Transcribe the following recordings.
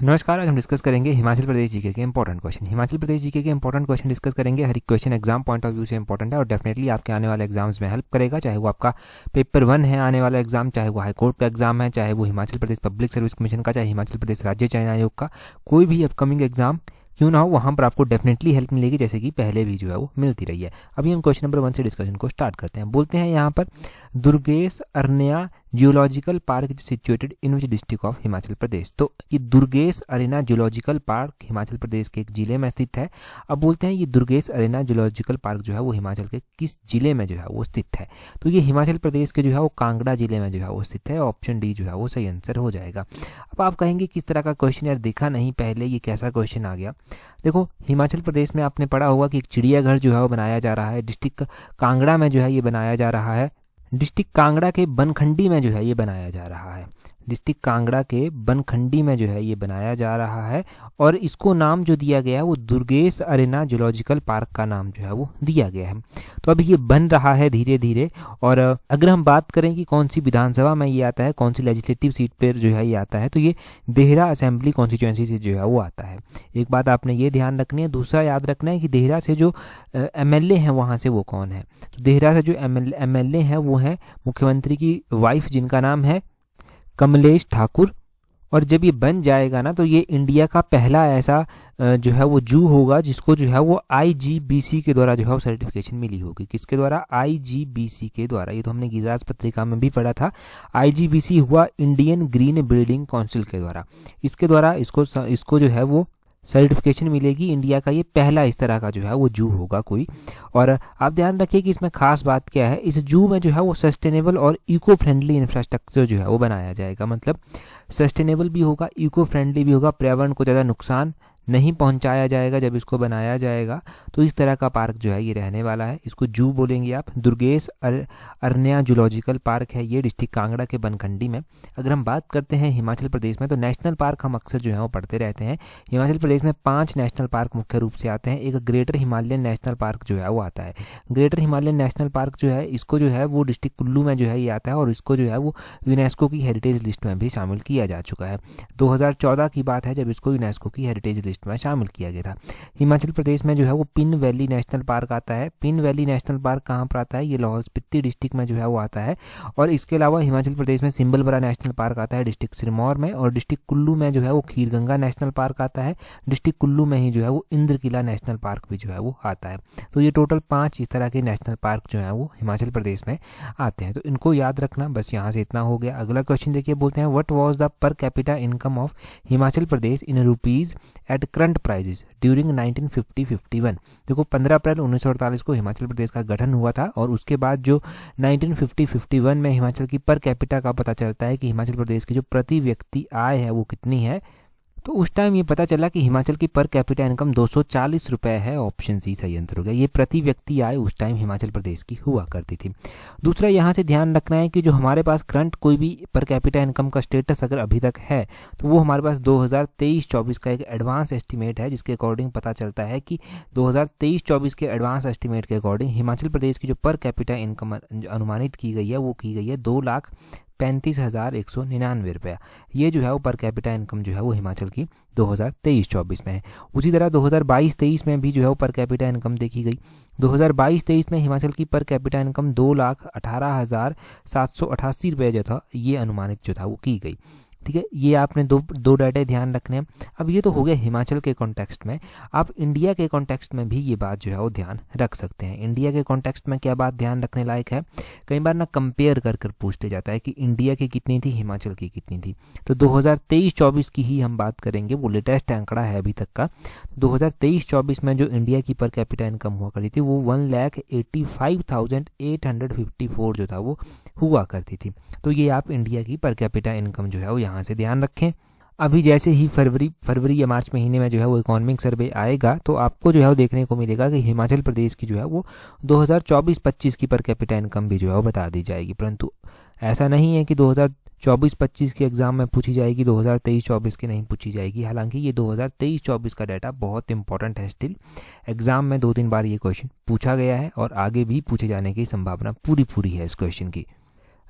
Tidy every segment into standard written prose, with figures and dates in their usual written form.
नमस्कार। आज हम डिस्कस करेंगे हिमाचल प्रदेश जीके के important question. Himachal Pradesh GK के इंपॉर्टेंट क्वेश्चन डिस्कस करेंगे। हर एक question exam point of view से इंपॉर्टेंट है और डेफिनेटली आपके आने वाले एग्जाम्स में हेल्प करेगा, चाहे वो आपका पेपर 1 है आने वाला एग्जाम, चाहे वो हाईकोर्ट का एग्जाम है, चाहे वो Himachal Pradesh public service commission का, चाहे हिमाचल प्रदेश राज्य चयन आयोग का, कोई भी अपकमिंग एग्जाम क्यों ना हो, वहाँ पर आपको डेफिनेटली हेल्प मिलेगी, जैसे कि पहले भी जो है वो मिलती रही है। अभी हम क्वेश्चन नंबर 1 से डिस्कशन को स्टार्ट करते हैं। बोलते हैं यहाँ पर Durgesh Aranya geological park situated in which district of Himachal Pradesh. तो ये दुर्गेश अरेना जियोलॉजिकल पार्क हिमाचल प्रदेश के एक जिले में स्थित है। अब बोलते हैं ये दुर्गेश अरेना जियोलॉजिकल पार्क जो है वो हिमाचल के किस जिले में जो है वो स्थित है। तो ये हिमाचल प्रदेश के जो है वो कांगड़ा जिले में जो है वो स्थित है। ऑप्शन डी जो है वो सही आंसर हो जाएगा। अब आप कहेंगे किस तरह का क्वेश्चन, यार देखा नहीं पहले, ये कैसा क्वेश्चन आ गया। देखो, हिमाचल प्रदेश में आपने पढ़ा होगा कि एक चिड़ियाघर जो है वो बनाया जा रहा है, डिस्ट्रिक्ट कांगड़ा में जो है ये बनाया जा रहा है। डिस्ट्रिक्ट कांगड़ा के बनखंडी में जो है ये बनाया जा रहा है। डिस्ट्रिक्ट कांगड़ा के बनखंडी में जो है ये बनाया जा रहा है और इसको नाम जो दिया गया है वो दुर्गेश अरेना जियोलॉजिकल पार्क का नाम जो है वो दिया गया है। तो अभी ये बन रहा है धीरे धीरे। और अगर हम बात करें कि कौन सी विधानसभा में ये आता है, कौन सी लेजिस्लेटिव सीट पर जो है ये आता है, तो ये देहरा असेंबली कॉन्स्टिट्यूएंसी से जो है वो आता है। एक बात आपने ये ध्यान रखनी है। दूसरा याद रखना है कि देहरा से जो MLA हैं वहाँ से वो कौन है। तो देहरा से जो MLA हैं वो है मुख्यमंत्री की वाइफ, जिनका नाम है कमलेश ठाकुर। और जब ये बन जाएगा ना, तो ये इंडिया का पहला ऐसा जो है वो जू होगा जिसको जो है वो IGBC के द्वारा जो है वो सर्टिफिकेशन मिली होगी। किसके द्वारा? IGBC के द्वारा। ये तो हमने गिरिराज पत्रिका में भी पढ़ा था। IGBC हुआ इंडियन ग्रीन बिल्डिंग काउंसिल के द्वारा। इसके द्वारा इसको जो है वो सर्टिफिकेशन मिलेगी। इंडिया का ये पहला इस तरह का जो है वो जू होगा कोई। और आप ध्यान रखिए कि इसमें खास बात क्या है, इस जू में जो है वो सस्टेनेबल और इको फ्रेंडली इंफ्रास्ट्रक्चर जो है वो बनाया जाएगा। मतलब सस्टेनेबल भी होगा, इको फ्रेंडली भी होगा, पर्यावरण को ज़्यादा नुकसान नहीं पहुंचाया जाएगा जब इसको बनाया जाएगा। तो इस तरह का पार्क जो है ये रहने वाला है। इसको जू बोलेंगे आप। दुर्गेश अरण्या जूलॉजिकल पार्क है ये, डिस्ट्रिक्ट कांगड़ा के बनखंडी में। अगर हम बात करते हैं हिमाचल प्रदेश में, तो नेशनल पार्क हम अक्सर जो है वो पढ़ते रहते हैं। हिमाचल प्रदेश में 5 नेशनल पार्क मुख्य रूप से आते हैं। एक ग्रेटर हिमालयन नेशनल पार्क जो है वो आता है। ग्रेटर हिमालयन नेशनल पार्क जो है इसको जो है वो डिस्ट्रिक्ट कुल्लू में जो है ये आता है और इसको जो है वो यूनेस्को की हेरिटेज लिस्ट में भी शामिल किया जा चुका है। 2014 की बात है जब इसको यूनेस्को की हेरिटेज लिस्ट में शामिल किया गया था। हिमाचल प्रदेश में जो है वो पिन वैली नेशनल पार्क आता है। पिन वैली नेशनल पार्क कहाँ पर आता है? ये लाहौल स्पीति डिस्ट्रिक्ट में जो है वो आता है। और इसके अलावा हिमाचल प्रदेश में सिंबलबरा नेशनल पार्क आता है डिस्ट्रिक्ट सिरमौर में। और डिस्ट्रिक्ट कुल्लू में जो है वो खीरगंगा नेशनल पार्क आता है। डिस्ट्रिक्ट कुल्लू में ही जो है वो इंद्र किला नेशनल पार्क भी जो है वो आता है। तो ये टोटल 5 इस तरह के नेशनल पार्क जो है वो हिमाचल प्रदेश में आते हैं। तो इनको याद रखना, बस यहाँ से इतना हो गया। अगला क्वेश्चन देखिए, बोलते हैं what was the per capita income of Himachal Pradesh in rupees at current prices during 1950-51। देखो, 15 अप्रैल 1948 को हिमाचल प्रदेश का गठन हुआ था और उसके बाद जो 1950-51 में हिमाचल की पर कैपिटा का पता चलता है कि हिमाचल प्रदेश की जो प्रति व्यक्ति आय है वो कितनी है। तो उस टाइम ये पता चला कि हिमाचल की पर कैपिटा इनकम 240 रुपये है। ऑप्शन सी सही आंसर हो गया। ये प्रति व्यक्ति आय उस टाइम हिमाचल प्रदेश की हुआ करती थी। दूसरा यहाँ से ध्यान रखना है कि जो हमारे पास करंट कोई भी पर कैपिटा इनकम का स्टेटस अगर अभी तक है तो वो हमारे पास 2023-24 का एक एडवांस एस्टिमेट है, जिसके अकॉर्डिंग पता चलता है कि 2023-24 के एडवांस एस्टिमेट के अकॉर्डिंग हिमाचल प्रदेश की जो पर कैपिटा इनकम अनुमानित की गई है वो की गई है 2,35,199 रुपया। ये जो है वो पर कैपिटा इनकम जो है वो हिमाचल की 2023-24 में है। उसी तरह 2022-23 में भी जो है वो पर कैपिटा इनकम देखी गई। 2022-23 में हिमाचल की पर कैपिटा इनकम 2,18,788 रुपये जो था ये अनुमानित जो था वो की गई। ठीक है, ये आपने दो डाटे ध्यान रखने हैं। अब ये तो हो गया हिमाचल के कॉन्टेक्स्ट में। आप इंडिया के कॉन्टेक्स्ट में भी ये बात जो है वो ध्यान रख सकते हैं। इंडिया के कॉन्टेक्स्ट में क्या बात ध्यान रखने लायक है? कई बार ना कंपेयर कर पूछते जाता है कि इंडिया की कितनी थी, हिमाचल की कितनी थी। तो 2023-24 की ही हम बात करेंगे, वो लेटेस्ट आंकड़ा है अभी तक का। 2023-24 में जो इंडिया की पर कैपिटा इनकम हुआ करती थी वो 1,85,854 जो था वो हुआ करती थी। तो ये आप इंडिया की पर कैपिटा इनकम जो है वो यहाँ से ध्यान रखें। अभी जैसे ही फरवरी या मार्च महीने में जो है वो इकोनॉमिक सर्वे आएगा तो आपको जो है वो देखने को मिलेगा कि हिमाचल प्रदेश की जो है वो 2024-25 की पर कैपिटा इनकम भी जो है वो बता दी जाएगी। परंतु ऐसा नहीं है कि 2024-25 के एग्जाम में पूछी जाएगी, 2023-24 की नहीं पूछी जाएगी। हालांकि ये 2023-24 का डाटा बहुत इंपॉर्टेंट है। स्टिल एग्जाम में 2-3 बार ये क्वेश्चन पूछा गया है और आगे भी पूछे जाने की संभावना पूरी है इस क्वेश्चन की।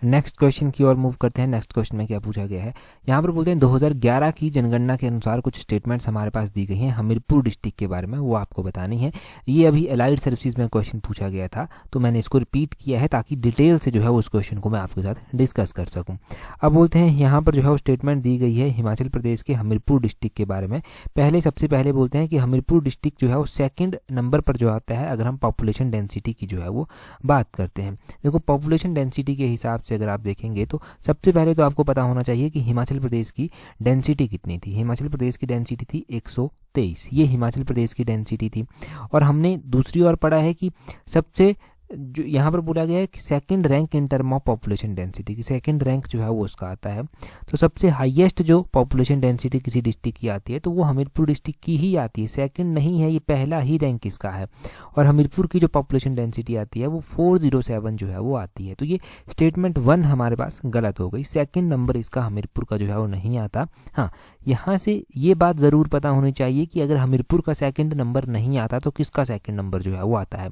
नेक्स्ट क्वेश्चन की ओर मूव करते हैं। नेक्स्ट क्वेश्चन में क्या पूछा गया है, यहाँ पर बोलते हैं 2011 की जनगणना के अनुसार कुछ स्टेटमेंट्स हमारे पास दी गई हैं हमीरपुर डिस्ट्रिक्ट के बारे में, वो आपको बतानी है। ये अभी एलाइड सर्विसेज में क्वेश्चन पूछा गया था, तो मैंने इसको रिपीट किया है ताकि डिटेल से जो है उस क्वेश्चन को मैं आपके साथ डिस्कस कर सकूँ। अब बोलते हैं यहाँ पर जो है वो स्टेटमेंट दी गई है हिमाचल प्रदेश के हमीरपुर डिस्ट्रिक्ट के बारे में। सबसे पहले बोलते हैं कि हमीरपुर डिस्ट्रिक्ट जो है वो सेकंड नंबर पर जो आता है अगर हम पॉपुलेशन डेंसिटी की जो है वो बात करते हैं। देखो पॉपुलेशन डेंसिटी के हिसाब से अगर आप देखेंगे तो सबसे पहले तो आपको पता होना चाहिए कि हिमाचल प्रदेश की डेंसिटी कितनी थी। हिमाचल प्रदेश की डेंसिटी थी 123, ये हिमाचल प्रदेश की डेंसिटी थी। और हमने दूसरी ओर पढ़ा है कि सबसे जो यहाँ पर बोला गया है कि second rank in term of population density की सेकंड रैंक जो है वो उसका आता है। तो सबसे हाईएस्ट जो पॉपुलेशन डेंसिटी किसी डिस्ट्रिक्ट की आती है तो वो हमीरपुर डिस्ट्रिक्ट की ही आती है, सेकंड नहीं है, ये पहला ही रैंक इसका है। और हमीरपुर की जो पॉपुलेशन डेंसिटी आती है वो 407 जो है वो आती है। तो ये स्टेटमेंट 1 हमारे पास गलत हो गई, सेकेंड नंबर इसका हमीरपुर का जो है वो नहीं आता। हाँ, यहाँ से ये बात ज़रूर पता होनी चाहिए कि अगर हमीरपुर का सेकंड नंबर नहीं आता तो किसका सेकंड नंबर जो है वो आता है।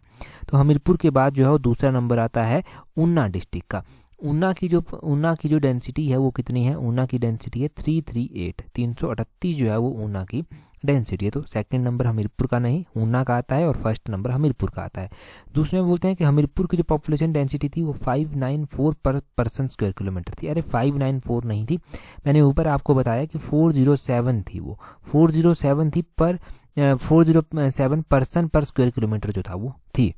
तो हमीरपुर के बाद जो है वो दूसरा नंबर आता है ऊना डिस्ट्रिक्ट का। ऊना की जो डेंसिटी है वो कितनी है, ऊना की डेंसिटी है 338, 338 जो है वो ऊना की डेंसिटी है। तो सेकंड नंबर हमीरपुर का नहीं ऊना का आता है और फर्स्ट नंबर हमीरपुर का आता है। दूसरे में बोलते हैं कि हमीरपुर की जो पॉपुलेशन डेंसिटी थी वो 594 पर पर्सन स्क्वायर किलोमीटर थी। अरे 594 नहीं थी, मैंने ऊपर आपको बताया कि 407 थी, वो 407 थी पर 407 पर्सन पर स्क्वायर किलोमीटर जो था वो थी।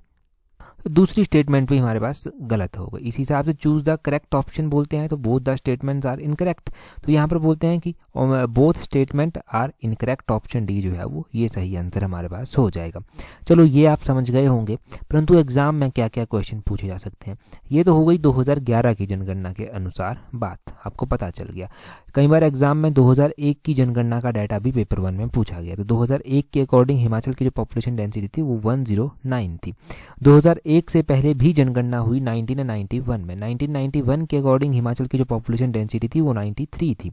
तो दूसरी स्टेटमेंट भी हमारे पास गलत हो गई। इस हिसाब से चूज द करेक्ट ऑप्शन बोलते हैं तो both the statements are incorrect. तो यहाँ पर बोलते हैं कि both statement are incorrect, option D जो है वो ये सही आंसर हमारे पास हो जाएगा। चलो ये आप समझ गए होंगे, परंतु एग्जाम में क्या क्या क्वेश्चन पूछे जा सकते हैं ये तो हो गई 2011 की जनगणना के अनुसार बात, आपको पता चल गया। कई बार एग्जाम में 2001 की जनगणना का डाटा भी पेपर 1 में पूछा गया। तो 2001 के अकॉर्डिंग हिमाचल की जो पॉपुलेशन डेंसिटी थी वो 109 थी। 2001 से पहले भी जनगणना हुई 1991 में। 1991 के अकॉर्डिंग हिमाचल की जो पॉपुलेशन डेंसिटी थी वो 93 थी।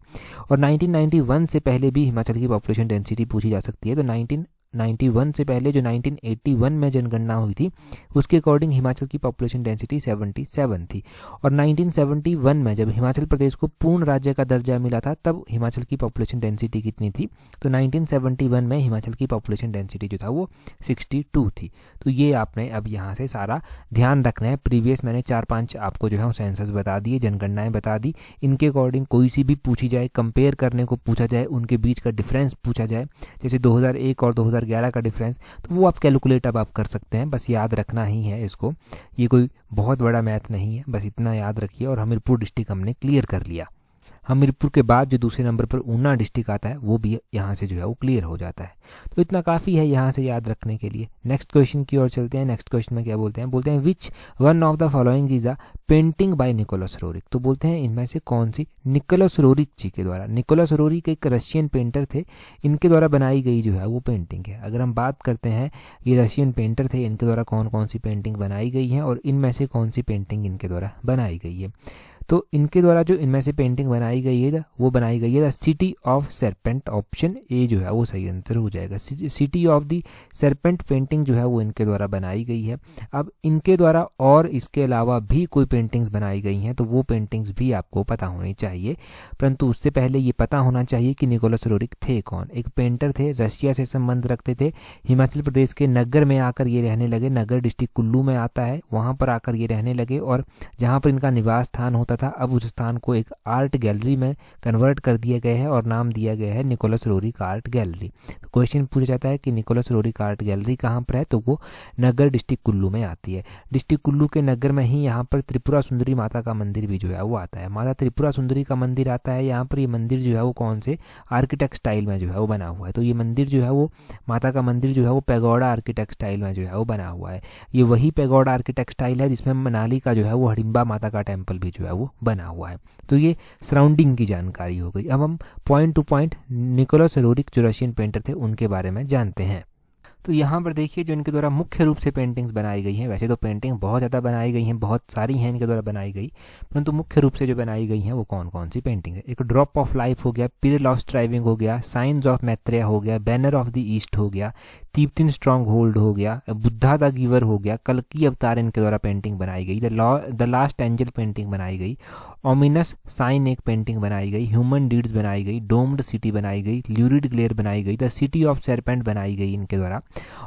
और 1991 से पहले भी हिमाचल की पॉपुलेशन डेंसिटी पूछी जा सकती है। तो 1991 से पहले जो 1981 में जनगणना हुई थी उसके अकॉर्डिंग हिमाचल की पॉपुलेशन डेंसिटी 77 थी। और 1971 में जब हिमाचल प्रदेश को पूर्ण राज्य का दर्जा मिला था तब हिमाचल की पॉपुलेशन डेंसिटी कितनी थी, तो 1971 में हिमाचल की पॉपुलेशन डेंसिटी जो था वो 62 थी। तो ये आपने अब यहाँ से सारा ध्यान रखना है। प्रीवियस मैंने 4-5 आपको जो है सेंसस बता दिए, जनगणनाएं बता दी, इनके अकॉर्डिंग कोई सी भी पूछी जाए, कंपेयर करने को पूछा जाए, उनके बीच का डिफरेंस पूछा जाए, जैसे 2001 और 2011 का डिफरेंस, तो वो आप कैलकुलेट अब आप कर सकते हैं। बस याद रखना ही है इसको, ये कोई बहुत बड़ा मैथ नहीं है, बस इतना याद रखिए। और हमीरपुर डिस्ट्रिक्ट हमने क्लियर कर लिया। हमीरपुर के बाद जो दूसरे नंबर पर ऊना डिस्ट्रिक्ट आता है वो भी यहाँ से जो है वो क्लियर हो जाता है। तो इतना काफ़ी है यहाँ से याद रखने के लिए। नेक्स्ट क्वेश्चन की ओर चलते हैं। नेक्स्ट क्वेश्चन में क्या बोलते हैं which one of the following is a painting by Nicholas Roerich. तो बोलते हैं इनमें से कौन सी निकोलस रोरिक जी के द्वारा, निकोलस रोरिक एक रशियन पेंटर थे, इनके द्वारा बनाई गई जो है वो पेंटिंग है। अगर हम बात करते हैं ये रशियन पेंटर थे, इनके द्वारा कौन कौन सी पेंटिंग बनाई गई है और इनमें से कौन सी पेंटिंग इनके द्वारा बनाई गई है। तो इनके द्वारा जो इनमें से पेंटिंग बनाई गई है वो बनाई गई है the city of serpent, option A जो है वो सही आंसर हो जाएगा। City of the serpent painting जो है वो इनके द्वारा बनाई गई है। अब इनके द्वारा और इसके अलावा भी कोई पेंटिंग्स बनाई गई हैं तो वो पेंटिंग्स भी आपको पता होनी चाहिए, परंतु उससे पहले ये पता होना चाहिए कि निकोलस रोरिक थे कौन। एक पेंटर थे, रशिया से संबंध रखते थे, हिमाचल प्रदेश के नगर में आकर ये रहने लगे। नगर डिस्ट्रिक्ट कुल्लू में आता है, वहाँ पर आकर ये रहने लगे और जहाँ पर इनका निवास स्थान होता था अब उस स्थान को एक आर्ट गैलरी में कन्वर्ट कर दिया गया है और नाम दिया गया है निकोलस रोरिक आर्ट गैलरी। तो क्वेश्चन पूछा जाता है कि निकोलस रोरिक आर्ट गैलरी कहाँ पर है, तो वो नगर डिस्ट्रिक्ट कुल्लू में आती है। डिस्ट्रिक्ट कुल्लू के नगर में ही यहाँ पर त्रिपुरा सुंदरी माता का मंदिर भी जो है वो आता है। माता त्रिपुरा सुंदरी का मंदिर आता है यहाँ पर। ये मंदिर जो है वो कौन से आर्किटेक्ट स्टाइल में जो है वो बना हुआ है। तो ये मंदिर जो है वो माता का मंदिर जो है वो पैगोडा आर्किटेक्ट स्टाइल में जो है वो बना हुआ है। ये वही पैगोडा आर्किटेक्ट स्टाइल है जिसमें मनाली का जो है वो हिडिंबा माता का टेम्पल भी जो है वो बना हुआ है। तो ये सराउंडिंग की जानकारी हो गई। अब हम point to point Nicholas Roerich जो रशियन पेंटर थे उनके बारे में जानते हैं। तो यहाँ पर देखिए जो इनके द्वारा मुख्य रूप से पेंटिंग्स बनाई गई हैं, वैसे तो पेंटिंग बहुत ज़्यादा बनाई गई हैं, बहुत सारी हैं इनके द्वारा बनाई गई, परंतु मुख्य रूप से जो बनाई गई हैं वो कौन कौन सी पेंटिंग है। एक ड्रॉप ऑफ लाइफ हो गया, पीरियड ऑफ स्ट्राइविंग हो गया, साइंस ऑफ मैत्रेय हो गया, बैनर ऑफ द ईस्ट हो गया, तिब्बतन स्ट्रॉन्ग होल्ड हो गया, बुद्धा द गिवर हो गया, कल्कि अवतार इनके द्वारा पेंटिंग बनाई गई, द लास्ट एंजल पेंटिंग बनाई गई, ओमिनस साइन एक पेंटिंग बनाई गई, ह्यूमन डीड्स बनाई गई, डोम्ड सिटी बनाई गई, ल्यूरिड ग्लेयर बनाई गई, द सिटी ऑफ सेरपेंट बनाई गई इनके द्वारा।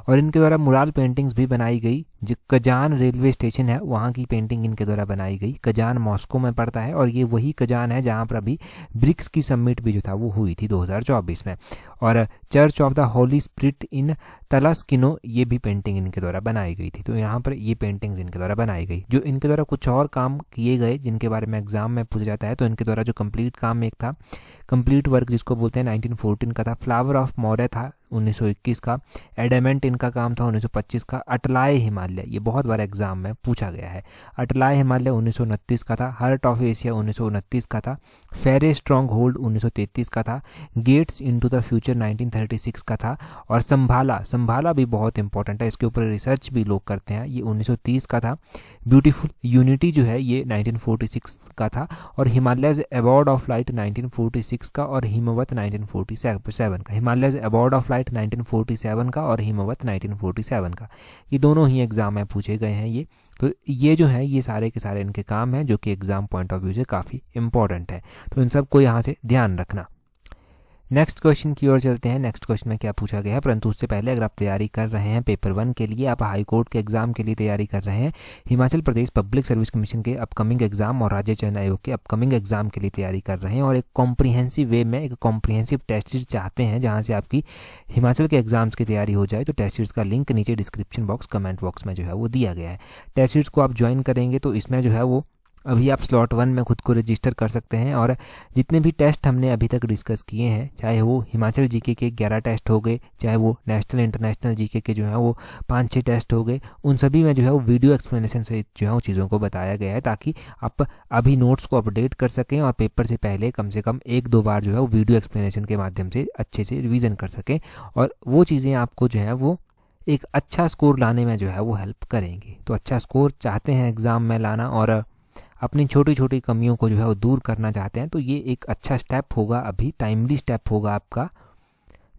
और इनके द्वारा मुराल पेंटिंग्स भी बनाई गई। जो कजान रेलवे स्टेशन है वहाँ की पेंटिंग इनके द्वारा बनाई गई। कजान मॉस्को में पड़ता है और ये वही कजान है जहाँ पर अभी ब्रिक्स की समिट भी जो था वो हुई थी 2024 में। और Church of the Holy Spirit in Talashkino ये भी पेंटिंग इनके द्वारा बनाई गई थी। तो यहाँ पर ये पेंटिंग्स इनके द्वारा बनाई गई। जो इनके द्वारा कुछ और काम किए गए जिनके बारे में एग्जाम में पूछा जाता है, तो इनके द्वारा जो कंप्लीट काम एक था, कंप्लीट वर्क जिसको बोलते हैं 1914 का था, फ्लावर ऑफ मोरे था 1921 का, एडामेंट इनका काम था 1925 का, अटलाए हिमालय ये बहुत बार एग्जाम में पूछा गया है, अटलाए हिमालय 1929 का था, हार्ट ऑफ एशिया 1929 का था, फेरे स्ट्रॉन्ग होल्ड 1933 का था, गेट्स इनटू द फ्यूचर 1936 का था, और संभाला भी बहुत इंपॉर्टेंट है, इसके ऊपर रिसर्च भी लोग करते हैं, ये 1930 का था, ब्यूटीफुल यूनिटी जो है ये 1946 का था, और हिमालयज अवार्ड ऑफ लाइट 1946 का, और हिमवत 1947 का। हिमालयज अवार्ड ऑफ लाइट 1947 का और हिमवत 1947 का, ये दोनों ही एग्जाम में पूछे गए हैं ये। तो ये जो है ये सारे के सारे इनके काम हैं जो कि एग्जाम पॉइंट ऑफ व्यू से काफ़ी इंपॉर्टेंट है, तो इन सबको यहाँ से ध्यान रखना। नेक्स्ट क्वेश्चन की ओर चलते हैं। नेक्स्ट क्वेश्चन में क्या पूछा गया है, परंतु उससे पहले अगर आप तैयारी कर रहे हैं पेपर 1 के लिए, आप हाई कोर्ट के एग्जाम के लिए तैयारी कर रहे हैं, Himachal Pradesh public service commission के अपकमिंग एग्जाम और राज्य चयन आयोग के अपकमिंग एग्जाम के लिए तैयारी कर रहे हैं, और एक कॉम्प्रिहेंसिव वे में एक कॉम्प्रिहेंसिव टेस्ट सीरीज चाहते हैं जहाँ से आपकी हिमाचल के एग्जाम्स की तैयारी हो जाए, तो टेस्ट सीरीज का लिंक नीचे डिस्क्रिप्शन बॉक्स कमेंट बॉक्स में जो है वो दिया गया है। टेस्ट सीरीज को आप ज्वाइन करेंगे तो इसमें जो है वो अभी आप स्लॉट 1 में खुद को रजिस्टर कर सकते हैं, और जितने भी टेस्ट हमने अभी तक डिस्कस किए हैं, चाहे वो हिमाचल जीके के 11 टेस्ट हो गए, चाहे वो नेशनल इंटरनेशनल जीके के जो है वो 5-6 टेस्ट हो गए, उन सभी में जो है वो वीडियो एक्सप्लेनेशन से जो है वो चीज़ों को बताया गया है, ताकि आप अभी नोट्स को अपडेट कर सकें और पेपर से पहले कम से कम 1-2 बार जो है वो वीडियो एक्सप्लेनेशन के माध्यम से अच्छे से रिविज़न कर सकें, और वो चीज़ें आपको जो है वो एक अच्छा स्कोर लाने में जो है वो हेल्प करेंगी। तो अच्छा स्कोर चाहते हैं एग्ज़ाम में लाना और अपनी छोटी छोटी कमियों को जो है वो दूर करना चाहते हैं, तो ये एक अच्छा स्टेप होगा, अभी टाइमली स्टेप होगा आपका,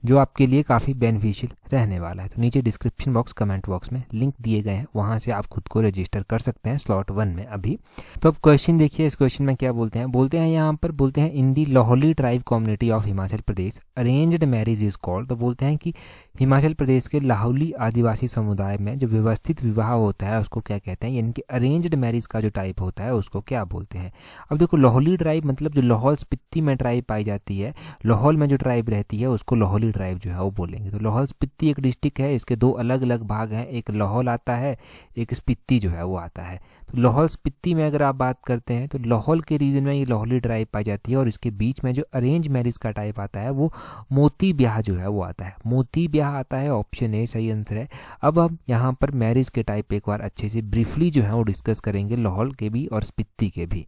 जो आपके लिए काफ़ी बेनिफिशियल रहने वाला है। तो नीचे डिस्क्रिप्शन बॉक्स कमेंट बॉक्स में लिंक दिए गए हैं, वहाँ से आप खुद को रजिस्टर कर सकते हैं स्लॉट 1 में अभी। तो अब क्वेश्चन देखिए, इस क्वेश्चन में क्या बोलते हैं यहाँ पर बोलते हैं in the Lahauli tribe community of Himachal Pradesh arranged marriage is called. तो बोलते हैं कि हिमाचल प्रदेश के लाहौली आदिवासी समुदाय में जो व्यवस्थित विवाह होता है उसको क्या कहते हैं, यानी कि अरेंज्ड मैरिज का जो टाइप होता है उसको क्या बोलते हैं। अब देखो, लाहौली ट्राइब मतलब जो लाहौल स्पीति में ट्राइब पाई जाती है, लाहौल में जो ट्राइब रहती है उसको लाहौली ट्राइब जो है वो बोलेंगे। तो लाहौल स्पीति एक डिस्ट्रिक्ट है, इसके 2 अलग अलग भाग हैं, एक लाहौल आता है, एक स्पीति जो है वो आता है। तो लाहौल स्पीति में अगर आप बात करते हैं तो लाहौल के रीजन में ये लाहौली ट्राइब पाई जाती है, और इसके बीच में जो अरेंज मैरिज का टाइप आता है वो मोती ब्याह जो है वो आता है, मोती ब्याह आता है, ऑप्शन ए सही आंसर है। अब हम यहाँ पर मैरिज के टाइप एक बार अच्छे से ब्रीफली जो है वो डिस्कस करेंगे, लाहौल के भी और स्पीति के भी।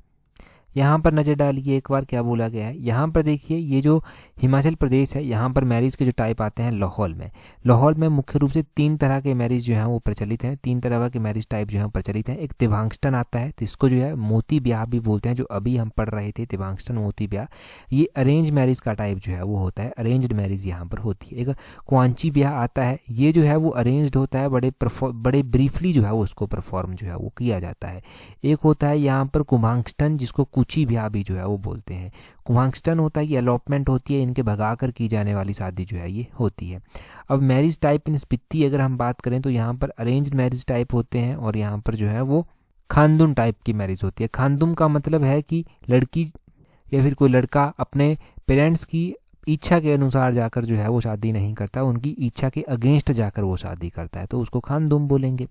यहाँ पर नज़र डालिए एक बार क्या बोला गया है। यहाँ पर देखिए, ये जो हिमाचल प्रदेश है यहाँ पर मैरिज के जो टाइप आते हैं लाहौल में मुख्य रूप से 3 तरह के मैरिज जो हैं वो प्रचलित हैं, 3 तरह के मैरिज टाइप जो हैं प्रचलित हैं। एक तिवांगस्टन आता है, तो इसको जो है मोती ब्याह भी बोलते हैं, जो अभी हम पढ़ रहे थे तिवांगस्टन मोती ब्याह, ये अरेंज मैरिज का टाइप जो है वो होता है, अरेंज्ड मैरिज यहाँ पर होती है। एक क्वांची ब्याह आता है, ये जो है वो अरेंज्ड होता है, बड़े ब्रीफली जो है वो उसको परफॉर्म जो है वो किया जाता है। एक होता है यहाँ पर कुमांगस्टन, जिसको कुची ब्याह भी जो है वो बोलते हैं। कुमांगस्टन होता है, ये अलॉटमेंट होती है, इनके भगाकर की जाने वाली शादी जो है ये होती है। अब मैरिज टाइप इन स्पीति अगर हम बात करें तो यहाँ पर अरेंज्ड मैरिज टाइप होते हैं, और यहाँ पर जो है वो खानदुम टाइप की मैरिज होती है। खानदुम का मतलब है कि लड़की या फिर कोई लड़का अपने पेरेंट्स की इच्छा के अनुसार जाकर जो है वो शादी नहीं करता, उनकी इच्छा के अगेंस्ट जाकर वो शादी करता है, तो उसको खानदुम बोलेंगे।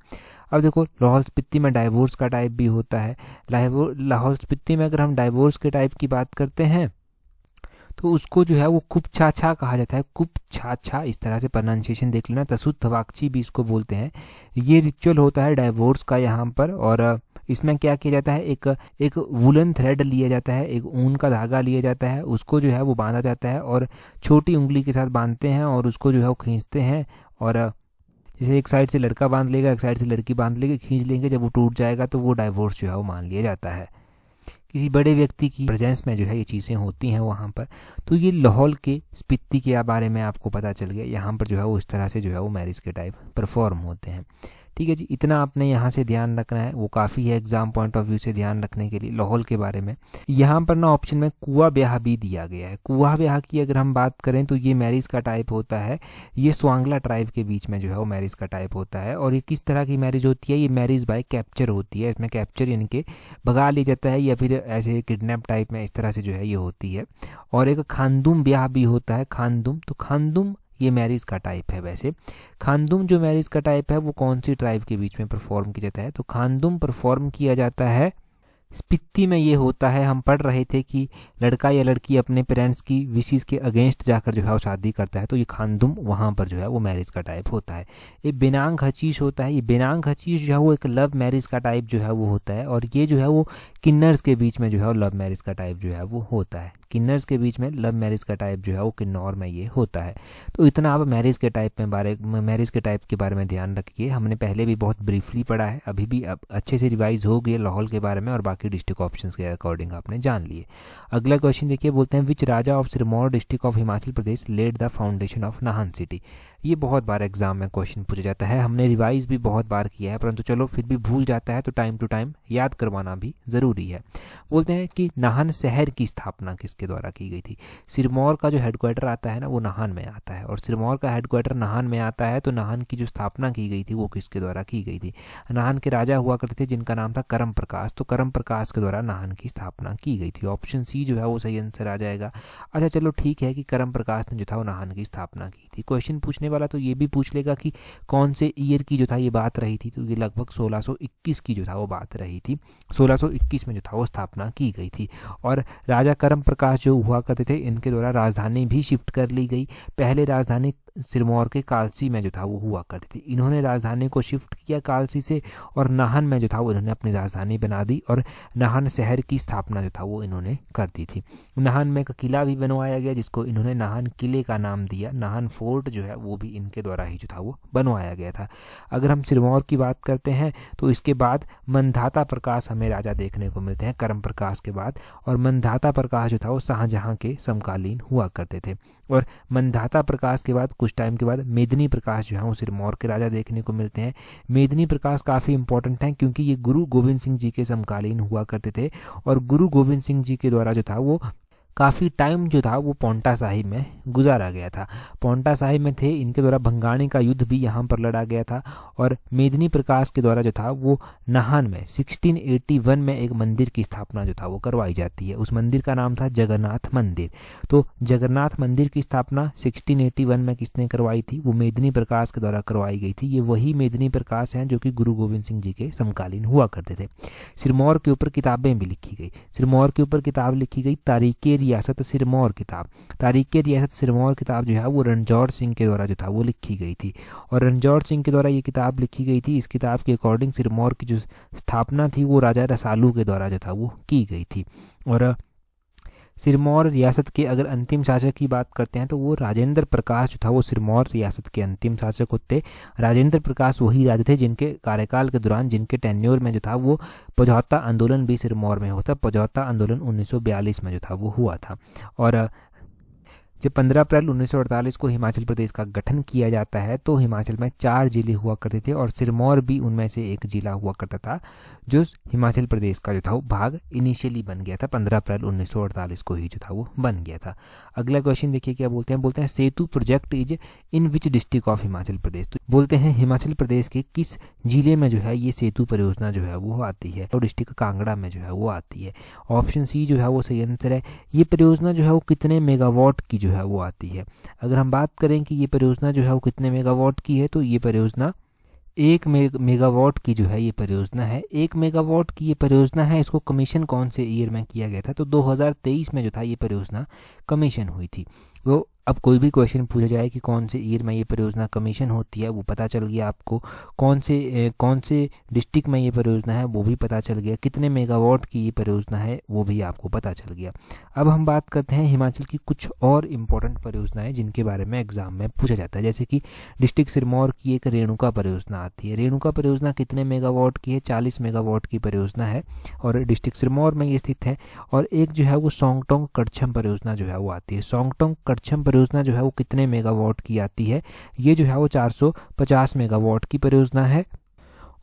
अब देखो, लाहौल स्पीति में डाइवोर्स का टाइप भी होता है। लाहौल स्पीति में अगर हम डाइवोर्स के टाइप की बात करते हैं तो उसको जो है वो कुपछाछा कहा जाता है, कुपछाछा, इस तरह से प्रोनाउंसिएशन देख लेना। तसुत्थवाक्ची भी इसको बोलते हैं। ये रिचुअल होता है डाइवोर्स का यहाँ पर, और इसमें क्या किया जाता है, एक वुलन थ्रेड लिया जाता है, एक ऊन का धागा लिया जाता है, उसको जो है वो बांधा जाता है, और छोटी उंगली के साथ बांधते हैं और उसको जो है वो खींचते हैं, और जैसे एक साइड से लड़का बांध लेगा, एक साइड से लड़की बांध लेगी, खींच लेंगे, जब वो टूट जाएगा तो वो डाइवोर्स जो है वो मान लिया जाता है। किसी बड़े व्यक्ति की प्रेजेंस में जो है ये चीज़ें होती हैं वहाँ पर। तो ये लाहौल के स्पीति के बारे में आपको पता चल गया। यहाँ पर जो है वो इस तरह से जो है वो मैरिज के टाइप परफॉर्म होते हैं। ठीक है जी, इतना आपने यहाँ से ध्यान रखना है, वो काफ़ी है एग्जाम पॉइंट ऑफ व्यू से ध्यान रखने के लिए लाहौल के बारे में। यहाँ पर ना ऑप्शन में कुआ ब्याह भी दिया गया है। कुआ ब्याह की अगर हम बात करें तो ये मैरिज का टाइप होता है, ये स्वांगला ट्राइब के बीच में जो है वो मैरिज का टाइप होता है। और ये किस तरह की मैरिज होती है, ये मैरिज बाय कैप्चर होती है। इसमें कैप्चर यानी कि भगा लिया जाता है या फिर ऐसे किडनैप टाइप में, इस तरह से जो है ये होती है। और एक खानदुम ब्याह भी होता है, खानदुम। तो खानदुम ये मैरिज का टाइप है। वैसे खानदुम जो मैरिज का टाइप है वो कौन सी ट्राइब के बीच में परफॉर्म किया जाता है, तो खानदुम परफॉर्म किया जाता है स्पीति में। ये होता है, हम पढ़ रहे थे कि लड़का या लड़की अपने पेरेंट्स की विशेस के अगेंस्ट जाकर जो है वो शादी करता है, तो ये खानदुम वहाँ पर जो है वो मैरिज का टाइप होता है। ये बिनांग हचीश होता है। ये बिनांग हचीश जो है वो एक लव मैरिज का टाइप जो है वो होता है। और ये जो है वो किन्नर्स के बीच में जो है वो लव मैरिज का टाइप जो है वो होता है। किन्नर्स के बीच में लव मैरिज का टाइप जो है वो किन्नौर में ये होता है। तो इतना आप मैरिज के टाइप के बारे में ध्यान रखिए। हमने पहले भी बहुत ब्रीफली पढ़ा है, अभी भी अब अच्छे से रिवाइज हो गया लाहौल के बारे में, और बाकी डिस्ट्रिक्ट ऑप्शंस के अकॉर्डिंग आपने जान लिए। अगला क्वेश्चन देखिए, बोलते हैं which Raja of Sirmaur district of Himachal Pradesh led the foundation of Nahan city. ये बहुत बार एग्जाम में क्वेश्चन पूछा जाता है, हमने रिवाइज भी बहुत बार किया है, परंतु चलो फिर भी भूल जाता है तो टाइम टू टाइम याद करवाना भी ज़रूरी है। बोलते हैं कि नाहन शहर की स्थापना किसके द्वारा की गई थी। सिरमौर का जो हेडक्वार्टर आता है ना वो नाहन में आता है, और सिरमौर का हेडक्वार्टर नाहन में आता है। तो नाहन की जो स्थापना की गई थी वो किसके द्वारा की गई थी। नाहन के राजा हुआ करते थे जिनका नाम था करम प्रकाश, तो करम प्रकाश के द्वारा नाहन की स्थापना की गई थी। ऑप्शन सी जो है वो सही आंसर आ जाएगा। अच्छा चलो ठीक है कि करम प्रकाश ने जो था वो नाहन की स्थापना की थी। क्वेश्चन पूछने वाला तो ये भी पूछ लेगा कि कौन से ईयर की जो था ये बात रही थी, तो ये लगभग 1621 की जो था वो बात रही थी। 1621 में जो था वो स्थापना की गई थी। और राजा करम प्रकाश जो हुआ करते थे इनके द्वारा राजधानी भी शिफ्ट कर ली गई। पहले राजधानी सिरमौर के कालसी में जो था वो हुआ करती थी, इन्होंने राजधानी को शिफ्ट किया कालसी से, और नाहन में जो था वो इन्होंने अपनी राजधानी बना दी, और नाहन शहर की स्थापना जो था वो इन्होंने कर दी थी। नाहन में एक किला भी बनवाया गया जिसको इन्होंने नाहन किले का नाम दिया। नाहन फोर्ट जो है वो भी इनके द्वारा ही जो था वो बनवाया गया था। अगर हम सिरमौर की बात करते हैं तो इसके बाद मंधाता प्रकाश हमें राजा देखने को मिलते हैं करम प्रकाश के बाद, और मंधाता प्रकाश जो था वो शाहजहां के समकालीन हुआ करते थे। और मंधाता प्रकाश के बाद कुछ टाइम के बाद मेदिनी प्रकाश जो है वो सिरमौर के राजा देखने को मिलते हैं। मेदिनी प्रकाश काफ़ी इंपॉर्टेंट हैं क्योंकि ये गुरु गोविंद सिंह जी के समकालीन हुआ करते थे, और गुरु गोविंद सिंह जी के द्वारा जो था वो काफ़ी टाइम जो था वो पांवटा साहिब में गुजारा गया था। पांवटा साहिब में थे, इनके द्वारा भंगाणी का युद्ध भी यहाँ पर लड़ा गया था। और मेदिनी प्रकाश के द्वारा जो था वो नाहन में 1681 में एक मंदिर की स्थापना जो था वो करवाई जाती है। उस मंदिर का नाम था जगन्नाथ मंदिर। तो जगन्नाथ मंदिर की स्थापना 1681 में किसने करवाई थी, वो मेदिनी प्रकाश के द्वारा करवाई गई थी। ये वही मेदिनी प्रकाश हैं जो कि गुरु गोविंद सिंह जी के समकालीन हुआ करते थे। सिरमौर के ऊपर किताबें भी लिखी गई। सिरमौर के ऊपर किताब लिखी गई तारीख़ रियासत सिरमौर किताब। तारीख़ रियासत सिरमौर किताब जो है वो रणजौर सिंह के द्वारा जो था वो लिखी गई थी, और रणजौर सिंह के द्वारा ये किताब लिखी गई थी। इस किताब के अकॉर्डिंग सिरमौर की जो स्थापना थी वो राजा रसालू के द्वारा जो था वो की गई थी। और सिरमौर रियासत के अगर अंतिम शासक की बात करते हैं तो वो राजेंद्र प्रकाश जो था वो सिरमौर रियासत के अंतिम शासक होते। राजेंद्र प्रकाश वही राजा थे जिनके कार्यकाल के दौरान, जिनके टेन्योर में जो था वो पझौता आंदोलन भी सिरमौर में होता। पझौता आंदोलन 1942 में जो था वो हुआ था। और जब 15 अप्रैल 1948 को हिमाचल प्रदेश का गठन किया जाता है तो हिमाचल में 4 जिले हुआ करते थे, और सिरमौर भी उनमें से एक जिला हुआ करता था जो हिमाचल प्रदेश का जो था वो भाग इनिशियली बन गया था। 15 अप्रैल 1948 को ही जो था वो बन गया था। अगला क्वेश्चन देखिए क्या बोलते हैं Setu project is in which district of Himachal Pradesh. तो बोलते हैं हिमाचल प्रदेश के किस जिले में जो है ये सेतु परियोजना जो है वो आती है, और डिस्ट्रिक्ट कांगड़ा में जो है वो आती है। ऑप्शन सी जो है वो सही आंसर है। ये परियोजना जो है वो कितने मेगावाट की जो है वो आती है। अगर हम बात करें कि ये परियोजना जो है वो कितने मेगावाट की है, तो ये परियोजना 1 मेगावाट की जो है ये परियोजना है। 1 मेगावाट की ये परियोजना है। इसको कमीशन कौन से ईयर में किया गया था, तो 2023 में जो था ये परियोजना कमीशन हुई थी। वो अब कोई भी क्वेश्चन पूछा जाए कि कौन से ईयर में ये परियोजना कमीशन होती है, वो पता चल गया आपको। कौन से डिस्ट्रिक्ट में ये परियोजना है, वो भी पता चल गया। कितने मेगावाट की ये परियोजना है, वो भी आपको पता चल गया। अब हम बात करते हैं हिमाचल की कुछ और इम्पोर्टेंट परियोजनाएं जिनके बारे में एग्जाम में पूछा जाता है। जैसे कि डिस्ट्रिक्ट सिरमौर की एक रेणुका परियोजना आती है। रेणुका परियोजना कितने मेगावाट की है? 40 मेगावाट की परियोजना है और डिस्ट्रिक्ट सिरमौर में ये स्थित है। और एक जो है वो सोंगटोंग कड़छम परियोजना जो है वो आती है। सोंगटोंग कड़छम परियोजना जो है वो कितने मेगावाट की आती है? ये जो है वो 450 मेगावाट की परियोजना है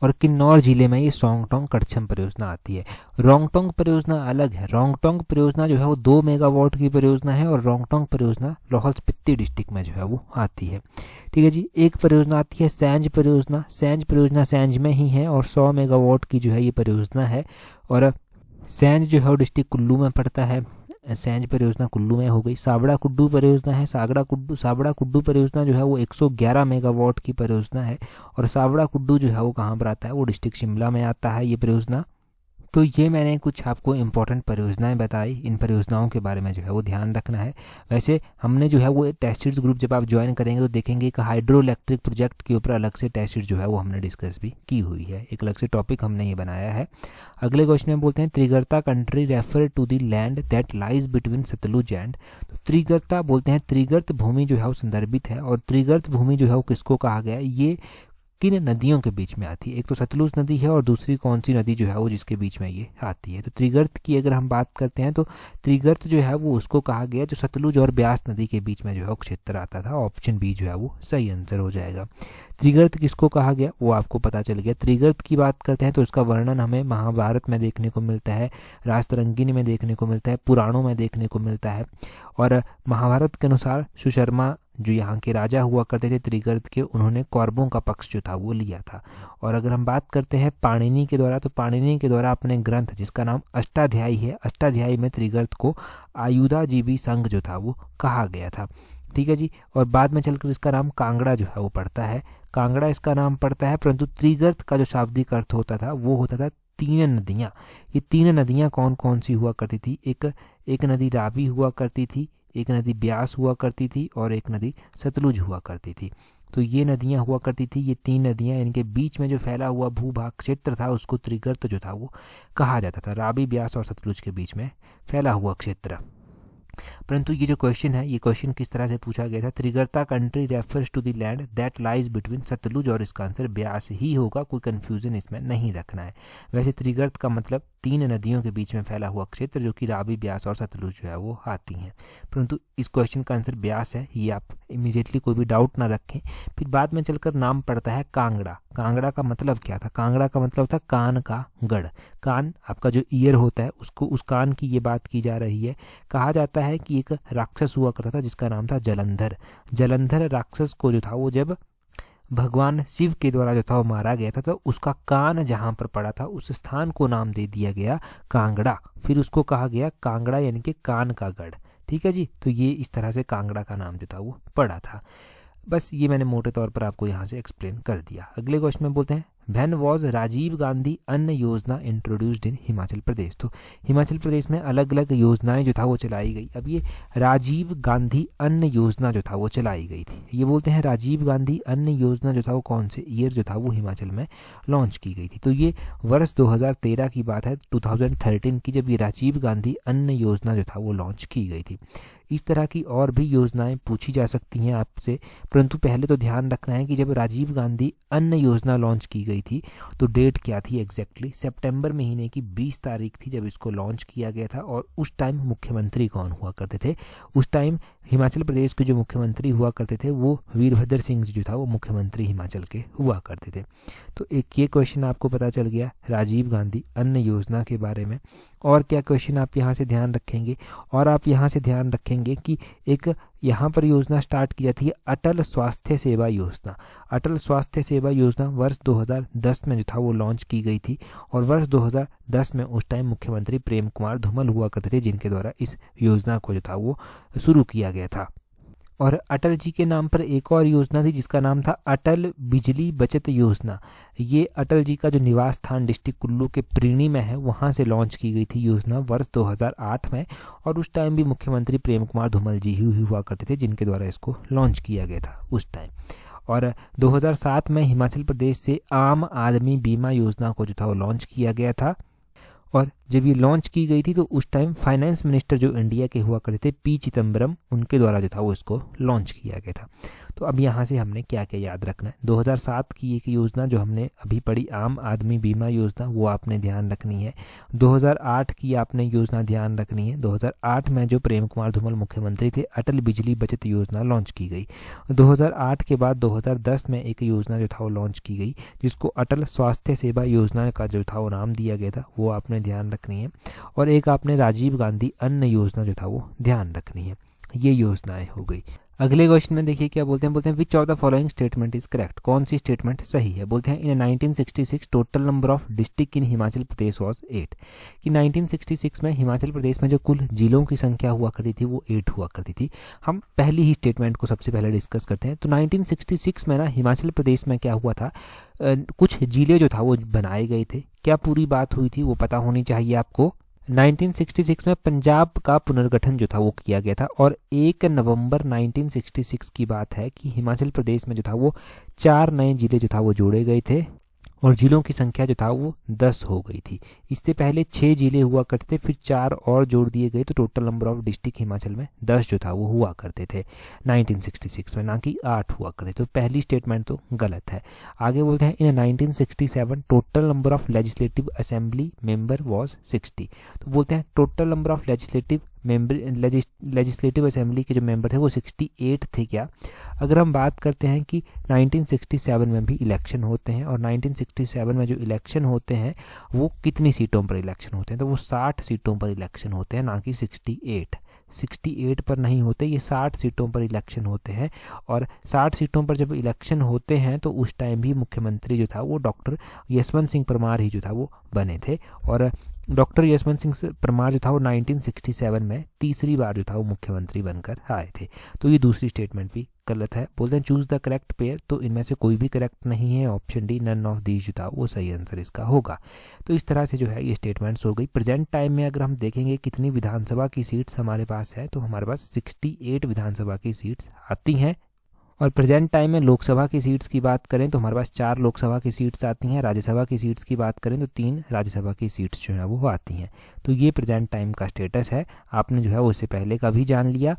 और किन्नौर जिले में ये सोंगटोंग कड़छम परियोजना आती है। रोंगटोंग परियोजना अलग है। रोंगटोंग परियोजना जो है वो 2 मेगावाट की परियोजना है और रोंगटोंग परियोजना लाहौल स्पीति डिस्ट्रिक्ट में जो है वो आती है। ठीक है जी। एक परियोजना आती है सैंज परियोजना। सैंज परियोजना सैंज में ही है और 100 मेगावाट की जो है ये परियोजना है। और सैंज जो है वो डिस्ट्रिक्ट कुल्लू में पड़ता है। सैंज परियोजना कुल्लू में हो गई। साबड़ा कुड्डू परियोजना है। साबड़ा कुड्डू परियोजना जो है वो 111 मेगावाट की परियोजना है और साबड़ा कुड्डू जो है वो कहाँ पर आता है? वो डिस्ट्रिक्ट शिमला में आता है ये परियोजना। तो ये मैंने कुछ आपको इम्पोर्टेंट परियोजनाएं बताई। इन परियोजनाओं के बारे में जो है वो ध्यान रखना है। वैसे हमने जो है वो टेस्ट सीरीज ग्रुप जब आप ज्वाइन करेंगे तो देखेंगे कि हाइड्रो इलेक्ट्रिक प्रोजेक्ट के ऊपर अलग से टेस्ट सीरीज जो है वो हमने डिस्कस भी की हुई है। एक अलग से टॉपिक हमने ये बनाया है। अगले क्वेश्चन में बोलते हैं Trigarta country refer to the land that lies between Sutlej and. तो त्रिगर्ता बोलते हैं, त्रिगर्त भूमि जो है वो संदर्भित है। और त्रिगर्त भूमि जो है वो किसको कहा गया है? ये किन नदियों के बीच में आती है? एक तो सतलुज नदी है और दूसरी कौन सी नदी जो है वो जिसके बीच में ये आती है? तो त्रिगर्त की अगर हम बात करते हैं तो त्रिगर्त जो है वो उसको कहा गया जो सतलुज और ब्यास नदी के बीच में जो है वो क्षेत्र आता था। ऑप्शन बी जो है वो सही आंसर हो जाएगा। त्रिगर्त किसको कहा गया वो आपको पता चल गया। त्रिगर्त की बात करते हैं तो इसका वर्णन हमें महाभारत में देखने को मिलता है, राजतरंगिणी में देखने को मिलता है, पुराणों में देखने को मिलता है। और महाभारत के अनुसार सुशर्मा जो यहाँ के राजा हुआ करते थे त्रिगर्त के, उन्होंने कौरवों का पक्ष जो था वो लिया था। और अगर हम बात करते हैं पाणिनि के द्वारा, तो पाणिनि के द्वारा अपने ग्रंथ जिसका नाम अष्टाध्यायी है, अष्टाध्यायी में त्रिगर्त को आयुधाजीवी संघ जो था वो कहा गया था। ठीक है जी। और बाद में चलकर इसका नाम कांगड़ा जो है वो पड़ता है। कांगड़ा इसका नाम पड़ता है, परंतु त्रिगर्त का जो शाब्दिक अर्थ होता था वो होता था 3 नदियाँ। ये 3 नदियाँ कौन कौन सी हुआ करती थी? एक नदी रावी हुआ करती थी, एक नदी ब्यास हुआ करती थी और एक नदी सतलुज हुआ करती थी। तो ये नदियाँ हुआ करती थी। ये 3 नदियाँ, इनके बीच में जो फैला हुआ भूभाग क्षेत्र था उसको त्रिगर्त जो था वो कहा जाता था। रावी, ब्यास और सतलुज के बीच में फैला हुआ क्षेत्र। परंतु ये जो क्वेश्चन है, ये क्वेश्चन किस तरह से पूछा गया था? Trigarta country refers to the land that lies between Sutlej, और इसका आंसर ब्यास ही होगा। कोई कंफ्यूजन इसमें नहीं रखना है। वैसे त्रिगर्त का मतलब 3 नदियों के बीच में फैला हुआ क्षेत्र जो कि रावी, ब्यास और सतलुज जो है वो आती हैं। परंतु इस क्वेश्चन का आंसर ब्यास है, ये आप इमीडिएटली कोई भी डाउट ना रखें। फिर बाद में चलकर नाम पड़ता है कांगड़ा। कांगड़ा का मतलब क्या था? कांगड़ा का मतलब था कान का गढ़। कान आपका जो ईयर होता है उसको, उस कान की ये बात की जा रही है। कहा जाता है कि एक राक्षस हुआ करता था जिसका नाम था जलंधर। जलंधर राक्षस को जो था वो जब भगवान शिव के द्वारा जो था वो मारा गया था, तो उसका कान जहाँ पर पड़ा था उस स्थान को नाम दे दिया गया कांगड़ा। फिर उसको कहा गया कांगड़ा, यानी कि कान का गढ़। ठीक है जी। तो ये इस तरह से कांगड़ा का नाम जो था वो पड़ा था। बस ये मैंने मोटे तौर पर आपको यहाँ से एक्सप्लेन कर दिया। अगले क्वेश्चन में बोलते हैं व्हेन वॉज राजीव गांधी अन्न योजना इंट्रोड्यूस्ड इन हिमाचल प्रदेश। तो हिमाचल प्रदेश में अलग अलग योजनाएं जो था वो चलाई गई। अब ये राजीव गांधी अन्न योजना जो था वो चलाई गई थी। ये बोलते हैं राजीव गांधी अन्न योजना जो था वो कौन से ईयर जो था वो हिमाचल में लॉन्च की गई थी? तो ये वर्ष 2013 की बात है, 2013 की, जब ये राजीव गांधी अन्न योजना जो था वो लॉन्च की गई थी। इस तरह की और भी योजनाएं पूछी जा सकती हैं आपसे, परंतु पहले तो ध्यान रखना है कि जब राजीव गांधी अन्न योजना लॉन्च की गई थी तो डेट क्या थी एग्जैक्टली? सितंबर महीने की 20 तारीख थी जब इसको लॉन्च किया गया था। और उस टाइम मुख्यमंत्री कौन हुआ करते थे? उस टाइम हिमाचल प्रदेश के जो मुख्यमंत्री हुआ करते थे वो वीरभद्र सिंह जो था वो मुख्यमंत्री हिमाचल के हुआ करते थे। तो एक ये क्वेश्चन आपको पता चल गया राजीव गांधी अन्न योजना के बारे में। और क्या क्वेश्चन आप यहाँ से ध्यान रखेंगे? और आप यहाँ से ध्यान रखेंगे कि एक यहाँ पर योजना स्टार्ट की जाती है अटल स्वास्थ्य सेवा योजना। अटल स्वास्थ्य सेवा योजना वर्ष 2010 में जो था वो लॉन्च की गई थी। और वर्ष 2010 में उस टाइम मुख्यमंत्री प्रेम कुमार धूमल हुआ करते थे जिनके द्वारा इस योजना को जो था वो शुरू किया गया था। और अटल जी के नाम पर एक और योजना थी जिसका नाम था अटल बिजली बचत योजना। ये अटल जी का जो निवास स्थान डिस्ट्रिक्ट कुल्लू के प्रीणी में है वहाँ से लॉन्च की गई थी योजना वर्ष 2008 में, और उस टाइम भी मुख्यमंत्री प्रेम कुमार धूमल जी ही हुआ करते थे जिनके द्वारा इसको लॉन्च किया गया था उस टाइम। और 2007 में हिमाचल प्रदेश से आम आदमी बीमा योजना को जो था वो लॉन्च किया गया था। और जब ये लॉन्च की गई थी तो उस टाइम फाइनेंस मिनिस्टर जो इंडिया के हुआ करते थे पी चिदम्बरम, उनके द्वारा जो था वो इसको लॉन्च किया गया था। तो अब यहाँ से हमने क्या क्या याद रखना है, 2007 की एक योजना जो हमने अभी पढ़ी आम आदमी बीमा योजना वो आपने ध्यान रखनी है। 2008 की आपने योजना ध्यान रखनी है। 2008 में जो प्रेम कुमार धूमल मुख्यमंत्री थे अटल बिजली बचत योजना लॉन्च की गई। 2008 के बाद 2010 में एक योजना जो था वो लॉन्च की गई जिसको अटल स्वास्थ्य सेवा योजना का जो था वो नाम दिया गया था, वो आपने ध्यान रखनी है। और एक आपने राजीव गांधी अन्न योजना जो था वो ध्यान रखनी है। ये योजनाएं हो गई। अगले क्वेश्चन में देखिए क्या बोलते हैं which of the following statement is correct, कौन सी स्टेटमेंट सही है। बोलते हैं इन 1966 total number of district in Himachal Pradesh was 8, कि 1966 में हिमाचल प्रदेश में जो कुल जिलों की संख्या हुआ करती थी वो 8 हुआ करती थी। हम पहली ही स्टेटमेंट को सबसे पहले डिस्कस करते हैं। तो 1966 में ना हिमाचल प्रदेश में क्या हुआ था, कुछ जिले जो था वो बनाए गए थे। क्या पूरी बात हुई थी वो पता होनी चाहिए आपको। 1966 में पंजाब का पुनर्गठन जो था वो किया गया था, और 1 नवंबर 1966 की बात है कि हिमाचल प्रदेश में जो था वो 4 नए जिले जो था वो जोड़े गए थे, और जिलों की संख्या जो था वो 10 हो गई थी। इससे पहले 6 जिले हुआ करते थे, फिर 4 और जोड़ दिए गए, तो total number of district Himachal में 10 जो था वो हुआ करते थे 1966 में, ना कि 8 हुआ करते। तो पहली स्टेटमेंट तो गलत है। आगे बोलते हैं इन 1967 total number of legislative assembly member was 60। तो बोलते हैं total number of legislative assembly के जो मेंबर थे वो 68 थे क्या। अगर हम बात करते हैं कि 1967 में भी इलेक्शन होते हैं, और 1967 में जो इलेक्शन होते हैं वो कितनी सीटों पर इलेक्शन होते हैं, तो वो 60 सीटों पर इलेक्शन होते हैं, ना कि 68 पर नहीं होते, ये 60 सीटों पर इलेक्शन होते हैं। और 60 सीटों पर जब इलेक्शन होते हैं तो उस टाइम भी मुख्यमंत्री जो था वो डॉक्टर यशवंत सिंह परमार ही जो था वो बने थे। और डॉक्टर यशवंत सिंह परमार जो था वो 1967 में तीसरी बार जो था वो मुख्यमंत्री बनकर आए थे। तो ये दूसरी स्टेटमेंट भी गलत है। बोलते हैं चूज द करेक्ट पेयर, तो इनमें से कोई भी करेक्ट नहीं है। Option D none of these जो था वो सही आंसर इसका होगा। तो इस तरह से जो है ये स्टेटमेंट्स हो गई। प्रेजेंट टाइम में अगर हम देखेंगे कितनी विधानसभा की सीट्स हमारे पास है, तो हमारे पास 68 विधानसभा की सीट्स आती हैं। और प्रेजेंट टाइम में लोकसभा की सीट्स की बात करें तो हमारे पास 4 लोकसभा की सीट्स आती हैं। राज्यसभा की सीट्स की बात करें तो 3 राज्यसभा की सीट्स जो है वो आती हैं। तो ये प्रेजेंट टाइम का स्टेटस है। आपने जो है उससे पहले का भी जान लिया।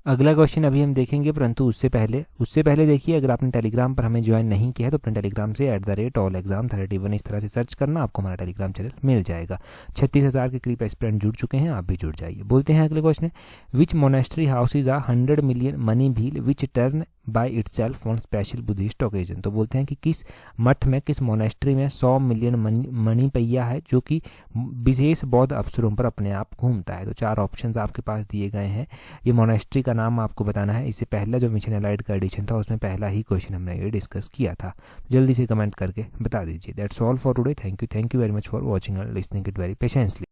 अगला क्वेश्चन अभी हम देखेंगे, परंतु उससे पहले देखिए, अगर आपने टेलीग्राम पर हमें ज्वाइन नहीं किया है तो अपने टेलीग्राम से @allexam31 इस तरह से सर्च करना, आपको हमारा टेलीग्राम चैनल मिल जाएगा। 36,000 के करीब एस्पिरेंट जुड़ चुके हैं, आप भी जुड़ जाइए। बोलते हैं अगले question, which monastery houses are 100 million mani wheel which turn by itself on special Buddhist occasion. तो बोलते हैं कि किस मठ में, किस मोनेस्ट्री में 100 मिलियन मणि पहिया है जो कि विशेष बौद्ध अवसरों पर अपने आप घूमता है। तो 4 ऑप्शंस आपके पास दिए गए हैं। ये मोनेस्ट्री का नाम आपको बताना है। इससे पहले जो मिशन एलाइड का एडिशन था उसमें पहला ही क्वेश्चन हमने ये डिस्कस किया था। जल्दी से कमेंट करके बता दीजिए। That's all for today. Thank you very much for watching and listening it very patiently.